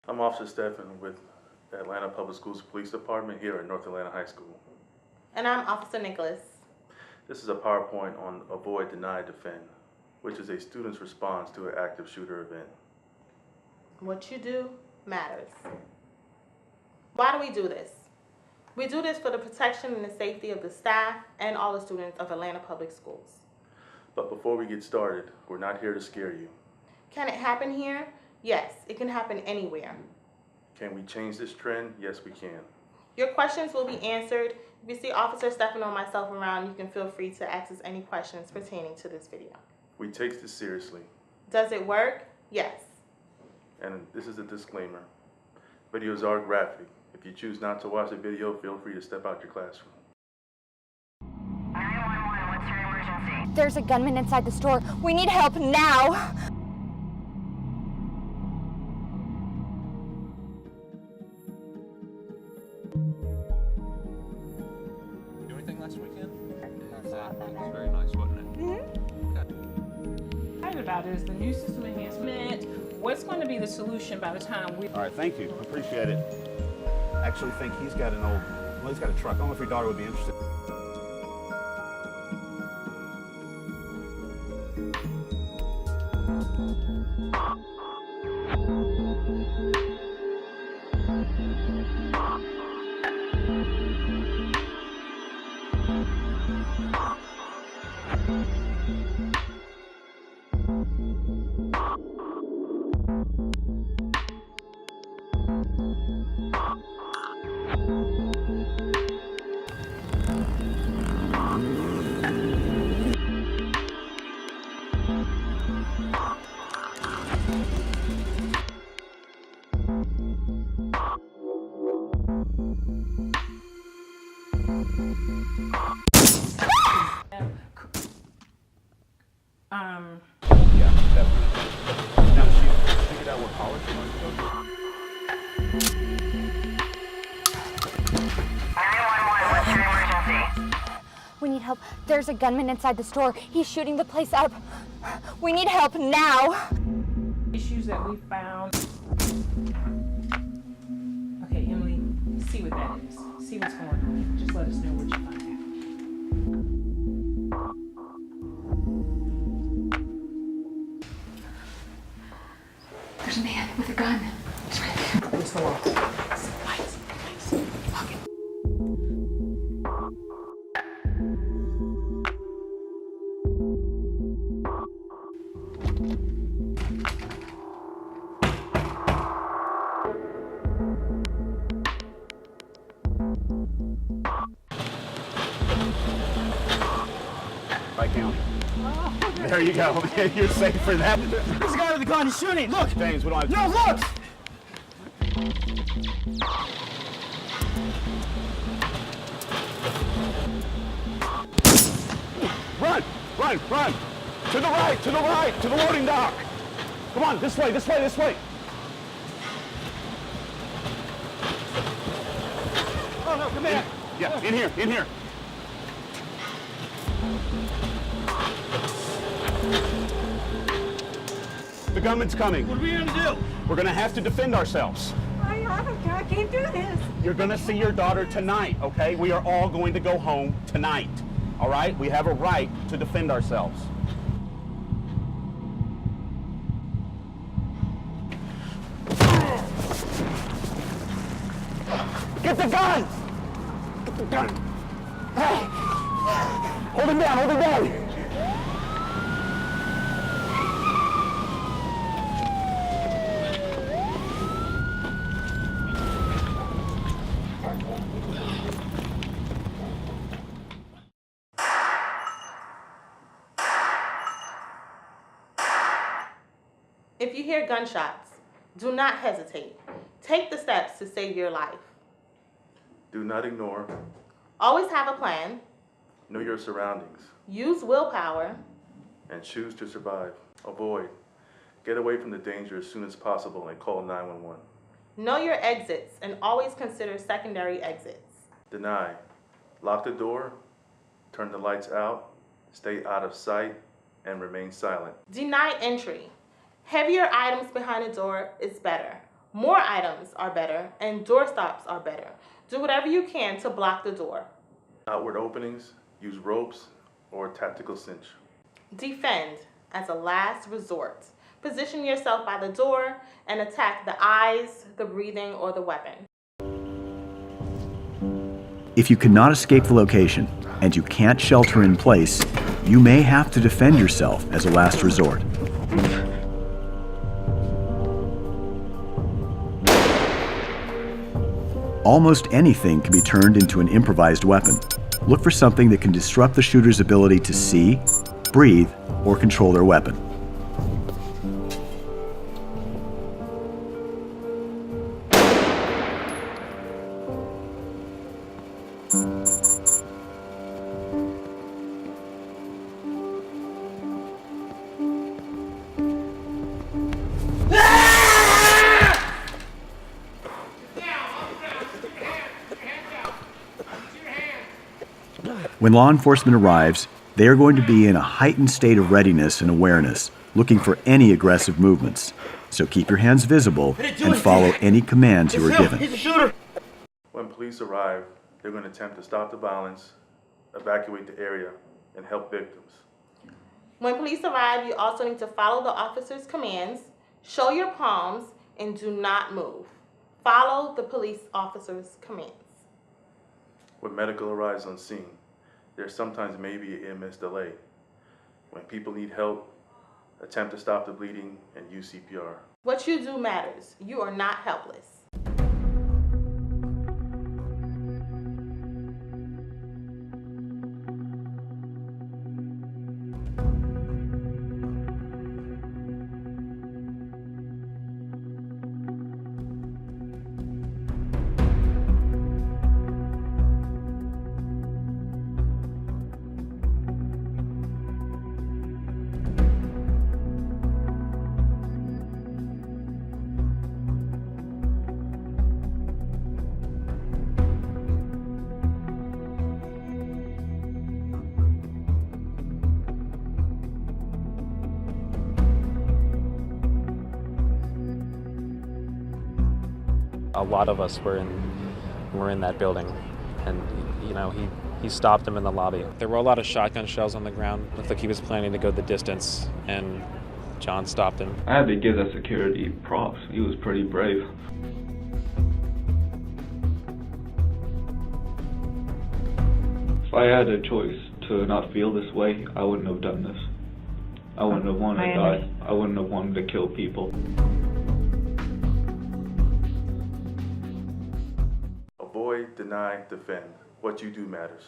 I'm Officer Stephan with the Atlanta Public Schools Police Department here at North Atlanta High School. And I'm Officer Nicholas. This is a PowerPoint on Avoid, Deny, Defend, which is a student's response to an active shooter event. What you do matters. Why do we do this? We do this for the protection and the safety of the staff and all the students of Atlanta Public Schools. But before we get started, we're not here to scare you. Can it happen here? Yes, it can happen anywhere. Can we change this trend? Yes, we can. Your questions will be answered. If you see Officer Stephan or myself around, you can feel free to ask us any questions pertaining to this video. We take this seriously. Does it work? Yes. And this is a disclaimer. Videos are graphic. If you choose not to watch the video, feel free to step out your classroom. 911, what's your emergency? There's a gunman inside the store. We need help now. Do anything last weekend? It was very nice, wasn't it? Excited about is the new system enhancement. What's going to be the solution by the time we... All right, thank you. Appreciate it. I actually think he's got he's got a truck. I don't know if your daughter would be interested. Yeah, definitely. Now, she figured out what college she wants to go to? 911, what's your emergency? We need help. There's a gunman inside the store. He's shooting the place up. We need help now. issues that we found? Okay, Emily, see what that is. See what's going on. Just let us know what you find out. There's a man with a gun. It's right there. Where's the wall? Lights. Lock it. By county. There you go. You're safe for that. There's a guy with a gun, he's shooting. Look! James, we don't have No, look! Run! Run! Run! To the right! To the right! To the loading dock! Come on, this way, this way, this way! Oh, no, come back. Yeah, in here, in here. The gunman's coming. What are we gonna do? We're gonna have to defend ourselves. I can't do this. You're gonna see your daughter tonight, okay? We are all going to go home tonight, all right? We have a right to defend ourselves. Get the gun! Get the gun! Hey! Hold him down, hold him down! If you hear gunshots, do not hesitate. Take the steps to save your life. Do not ignore. Always have a plan. Know your surroundings. Use willpower. And choose to survive. Avoid. Get away from the danger as soon as possible and call 911. Know your exits and always consider secondary exits. Deny. Lock the door. Turn the lights out. Stay out of sight. And remain silent. Deny entry. Heavier items behind the door is better. More items are better, and door stops are better. Do whatever you can to block the door. Outward openings, use ropes or tactical cinch. Defend as a last resort. Position yourself by the door and attack the eyes, the breathing, or the weapon. If you cannot escape the location and you can't shelter in place, you may have to defend yourself as a last resort. Almost anything can be turned into an improvised weapon. Look for something that can disrupt the shooter's ability to see, breathe, or control their weapon. When law enforcement arrives, they are going to be in a heightened state of readiness and awareness, looking for any aggressive movements. So keep your hands visible and follow any commands you are given. When police arrive, they're going to attempt to stop the violence, evacuate the area, and help victims. When police arrive, you also need to follow the officer's commands, show your palms, and do not move. Follow the police officer's commands. When medical arrives on scene, there sometimes may be an EMS delay. When people need help, attempt to stop the bleeding and use CPR. What you do matters. You are not helpless. A lot of us were in that building, and you know he stopped him in the lobby. There were a lot of shotgun shells on the ground. Looked like he was planning to go the distance, and John stopped him. I had to give that security props. He was pretty brave. If I had a choice to not feel this way, I wouldn't have done this. I wouldn't have wanted to die. I wouldn't have wanted to kill people. Avoid, deny, defend. What you do matters.